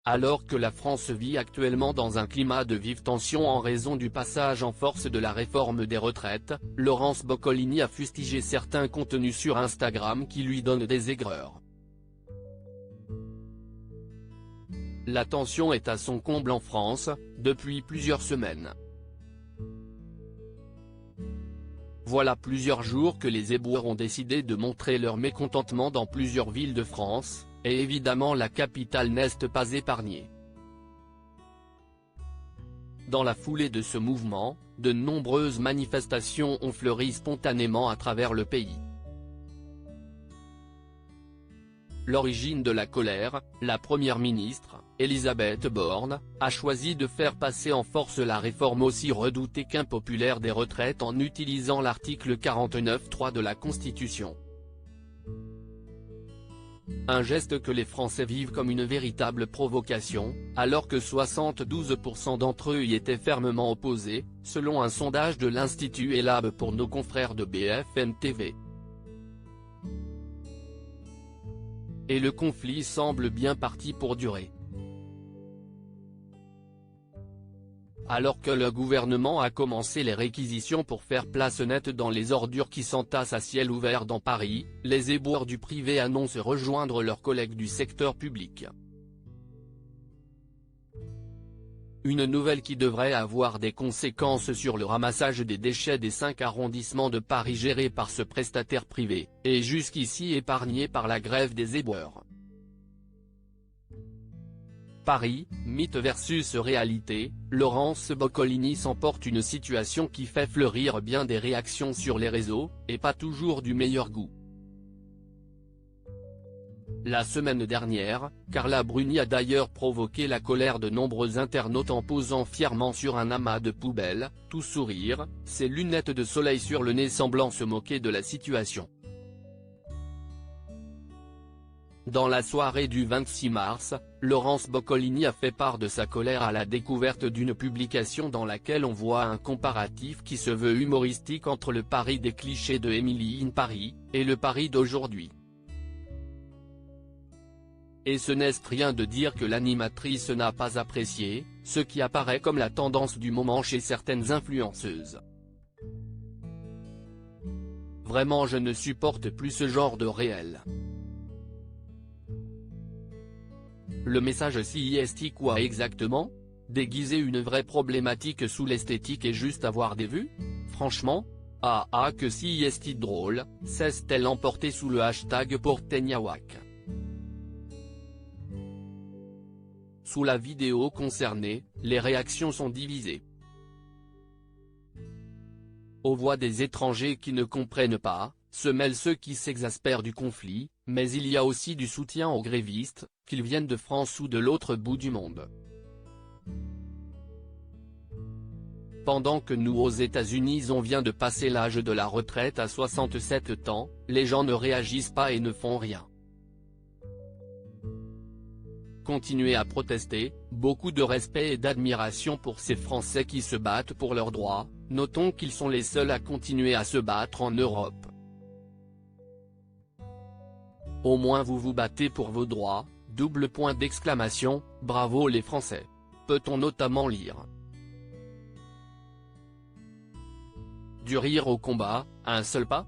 Alors que la France vit actuellement dans un climat de vive tension en raison du passage en force de la réforme des retraites, Laurence Boccolini a fustigé certains contenus sur Instagram qui lui donnent des aigreurs. La tension est à son comble en France, depuis plusieurs semaines. Voilà plusieurs jours que les éboueurs ont décidé de montrer leur mécontentement dans plusieurs villes de France, et évidemment la capitale n'est pas épargnée. Dans la foulée de ce mouvement, de nombreuses manifestations ont fleuri spontanément à travers le pays. L'origine de la colère, la première ministre, Elisabeth Borne, a choisi de faire passer en force la réforme aussi redoutée qu'impopulaire des retraites en utilisant l'article 49.3 de la Constitution. Un geste que les Français vivent comme une véritable provocation, alors que 72% d'entre eux y étaient fermement opposés, selon un sondage de l'Institut Ellab pour nos confrères de BFM TV. Et le conflit semble bien parti pour durer. Alors que le gouvernement a commencé les réquisitions pour faire place nette dans les ordures qui s'entassent à ciel ouvert dans Paris, les éboueurs du privé annoncent rejoindre leurs collègues du secteur public. Une nouvelle qui devrait avoir des conséquences sur le ramassage des déchets des 5 arrondissements de Paris gérés par ce prestataire privé, et jusqu'ici épargné par la grève des éboueurs. Paris, mythe versus réalité, Laurence Boccolini s'emporte une situation qui fait fleurir bien des réactions sur les réseaux, et pas toujours du meilleur goût. La semaine dernière, Carla Bruni a d'ailleurs provoqué la colère de nombreux internautes en posant fièrement sur un amas de poubelles, tout sourire, ses lunettes de soleil sur le nez semblant se moquer de la situation. Dans la soirée du 26 mars, Laurence Boccolini a fait part de sa colère à la découverte d'une publication dans laquelle on voit un comparatif qui se veut humoristique entre le Paris des clichés de Emily in Paris, et le Paris d'aujourd'hui. Et ce n'est rien de dire que l'animatrice n'a pas apprécié, ce qui apparaît comme la tendance du moment chez certaines influenceuses. Vraiment je ne supporte plus ce genre de réel. Le message CIST quoi exactement? Déguiser une vraie problématique sous l'esthétique et juste avoir des vues? Franchement? Que CIST drôle, cesse-t-elle emporter sous le hashtag Porteñawak. Sous la vidéo concernée, les réactions sont divisées. Aux voix des étrangers qui ne comprennent pas, se mêlent ceux qui s'exaspèrent du conflit, mais il y a aussi du soutien aux grévistes, qu'ils viennent de France ou de l'autre bout du monde. Pendant que nous aux États-Unis on vient de passer l'âge de la retraite à 67 ans, les gens ne réagissent pas et ne font rien. Continuez à protester, beaucoup de respect et d'admiration pour ces Français qui se battent pour leurs droits, notons qu'ils sont les seuls à continuer à se battre en Europe. Au moins vous vous battez pour vos droits, ! Bravo les Français. Peut-on notamment lire. Du rire au combat, un seul pas ?